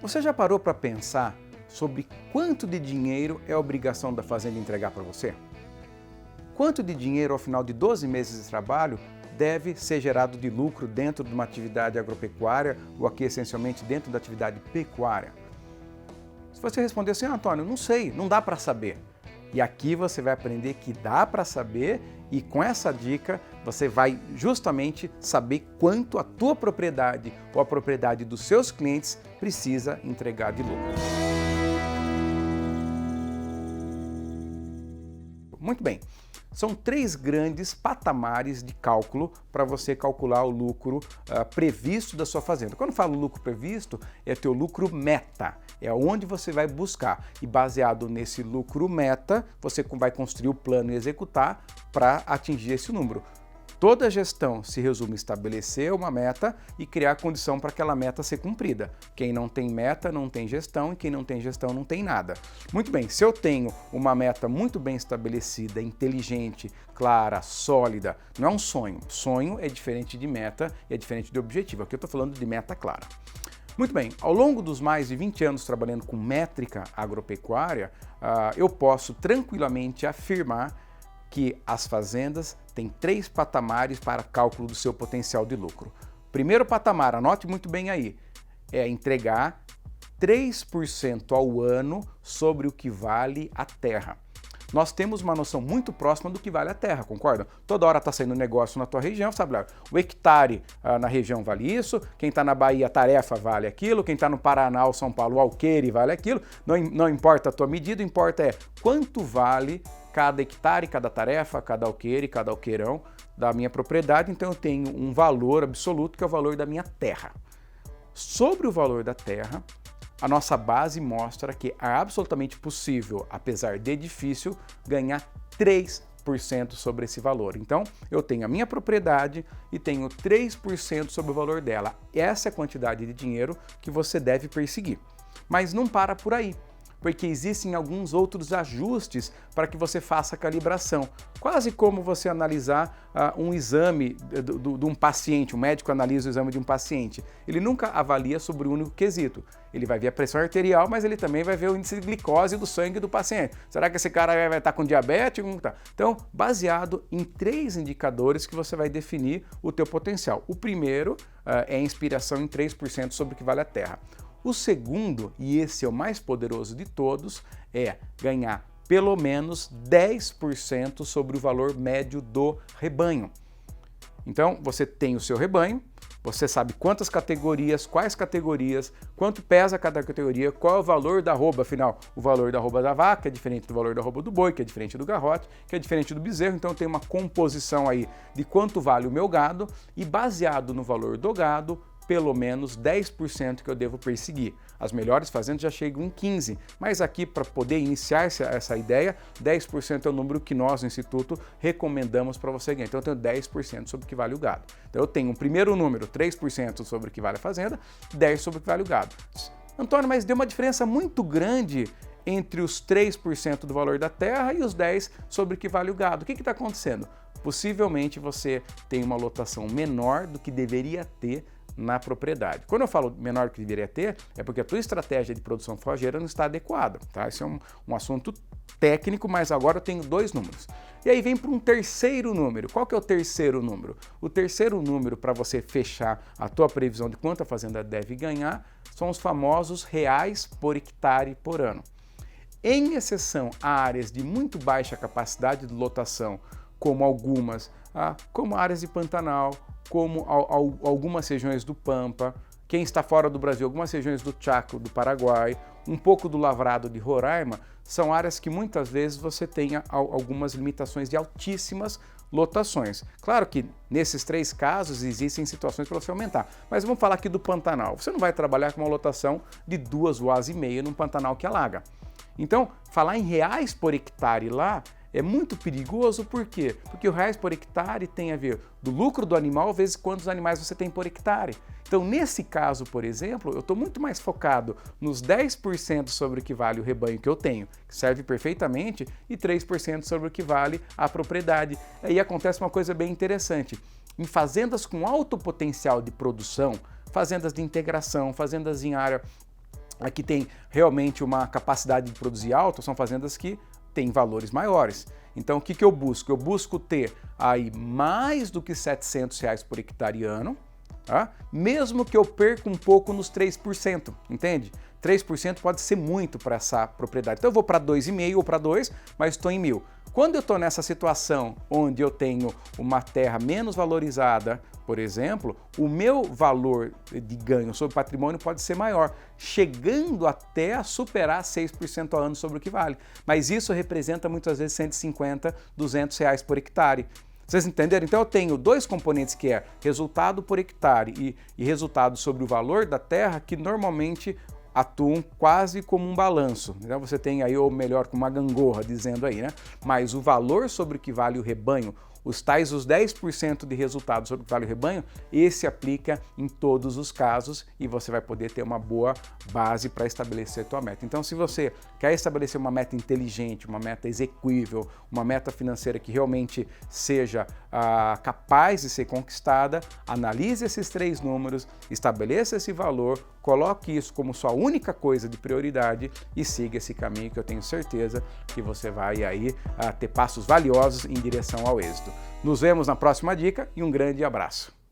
Você já parou para pensar sobre quanto de dinheiro é a obrigação da fazenda entregar para você? Quanto de dinheiro, ao final de 12 meses de trabalho, deve ser gerado de lucro dentro de uma atividade agropecuária ou aqui essencialmente dentro da atividade pecuária? Se você responder assim, Antônio, não sei, não dá para saber. E aqui você vai aprender que dá para saber e com essa dica você vai justamente saber quanto a tua propriedade ou a propriedade dos seus clientes precisa entregar de lucro. Muito bem, são 3 grandes patamares de cálculo para você calcular o lucro previsto da sua fazenda. Quando eu falo lucro previsto, é teu lucro meta, é onde você vai buscar. E baseado nesse lucro meta, você vai construir o plano e executar para atingir esse número. Toda gestão se resume em estabelecer uma meta e criar condição para aquela meta ser cumprida. Quem não tem meta não tem gestão e quem não tem gestão não tem nada. Muito bem, se eu tenho uma meta muito bem estabelecida, inteligente, clara, sólida, não é um sonho. Sonho é diferente de meta, é diferente de objetivo. Aqui eu estou falando de meta clara. Muito bem, ao longo dos mais de 20 anos trabalhando com métrica agropecuária, eu posso tranquilamente afirmar que as fazendas têm 3 patamares para cálculo do seu potencial de lucro. Primeiro patamar, anote muito bem aí, é entregar 3% ao ano sobre o que vale a terra. Nós temos uma noção muito próxima do que vale a terra, concorda? Toda hora está saindo negócio na tua região, sabe lá, o hectare na região vale isso, quem está na Bahia, a tarefa vale aquilo, quem está no Paraná ou São Paulo, o alqueire vale aquilo, não importa a tua medida, importa é quanto vale cada hectare, cada tarefa, cada alqueire, cada alqueirão da minha propriedade, então eu tenho um valor absoluto que é o valor da minha terra. Sobre o valor da terra, a nossa base mostra que é absolutamente possível, apesar de difícil, ganhar 3% sobre esse valor. Então, eu tenho a minha propriedade e tenho 3% sobre o valor dela. Essa é a quantidade de dinheiro que você deve perseguir. Mas não para por aí, porque existem alguns outros ajustes para que você faça a calibração. Quase como você analisar um exame de um paciente, o médico analisa o exame de um paciente. Ele nunca avalia sobre o único quesito. Ele vai ver a pressão arterial, mas ele também vai ver o índice de glicose do sangue do paciente. Será que esse cara vai estar com diabetes? Então, baseado em 3 indicadores que você vai definir o teu potencial. O primeiro é a inspiração em 3% sobre o que vale a terra. O segundo, e esse é o mais poderoso de todos, é ganhar pelo menos 10% sobre o valor médio do rebanho. Então, você tem o seu rebanho, você sabe quantas categorias, quais categorias, quanto pesa cada categoria, qual é o valor da arroba, afinal, o valor da arroba da vaca é diferente do valor da arroba do boi, que é diferente do garrote, que é diferente do bezerro, então tem uma composição aí de quanto vale o meu gado e baseado no valor do gado, pelo menos 10% que eu devo perseguir. As melhores fazendas já chegam em 15%, mas aqui para poder iniciar essa ideia, 10% é o número que nós no Instituto recomendamos para você ganhar. Então eu tenho 10% sobre o que vale o gado. Então eu tenho um primeiro número, 3% sobre o que vale a fazenda, 10% sobre o que vale o gado. Antônio, mas deu uma diferença muito grande entre os 3% do valor da terra e os 10% sobre o que vale o gado. O que está acontecendo? Possivelmente você tem uma lotação menor do que deveria ter na propriedade. Quando eu falo menor do que deveria ter, é porque a tua estratégia de produção forrageira não está adequada, tá? Esse é um assunto técnico, mas agora eu tenho 2 números. E aí vem para um terceiro número. Qual que é o terceiro número? O terceiro número para você fechar a tua previsão de quanto a fazenda deve ganhar são os famosos reais por hectare por ano. Em exceção a áreas de muito baixa capacidade de lotação, como algumas, como áreas de Pantanal, como algumas regiões do Pampa, quem está fora do Brasil, algumas regiões do Chaco, do Paraguai, um pouco do Lavrado de Roraima, são áreas que muitas vezes você tenha algumas limitações de altíssimas lotações. Claro que nesses 3 casos existem situações para você aumentar, mas vamos falar aqui do Pantanal. Você não vai trabalhar com uma lotação de 2,5 UAs num Pantanal que alaga. Então, falar em reais por hectare lá é muito perigoso, por quê? Porque o reais por hectare tem a ver do lucro do animal vezes quantos animais você tem por hectare. Então, nesse caso, por exemplo, eu estou muito mais focado nos 10% sobre o que vale o rebanho que eu tenho, que serve perfeitamente, e 3% sobre o que vale a propriedade. Aí acontece uma coisa bem interessante. Em fazendas com alto potencial de produção, fazendas de integração, fazendas em área aqui tem realmente uma capacidade de produzir alta, são fazendas que têm valores maiores. Então o que eu busco? Eu busco ter aí mais do que R$700 por hectare ano, tá? Mesmo que eu perca um pouco nos 3%, entende? 3% pode ser muito para essa propriedade. Então eu vou para 2,5 ou para 2, mas estou em 1.000. Quando eu estou nessa situação onde eu tenho uma terra menos valorizada, por exemplo, o meu valor de ganho sobre patrimônio pode ser maior, chegando até a superar 6% ao ano sobre o que vale. Mas isso representa muitas vezes 150, R$200 por hectare. Vocês entenderam? Então eu tenho dois componentes que é resultado por hectare e resultado sobre o valor da terra, que normalmente atuam quase como um balanço. Então você tem aí, ou melhor, como uma gangorra, dizendo aí, né? Mas o valor sobre o que vale o rebanho, os 10% de resultado sobre o que vale o rebanho, esse aplica em todos os casos e você vai poder ter uma boa base para estabelecer a tua meta. Então, se você quer estabelecer uma meta inteligente, uma meta execuível, uma meta financeira que realmente seja capaz de ser conquistada, analise esses 3 números, estabeleça esse valor, coloque isso como sua única coisa de prioridade e siga esse caminho que eu tenho certeza que você vai aí ter passos valiosos em direção ao êxito. Nos vemos na próxima dica e um grande abraço.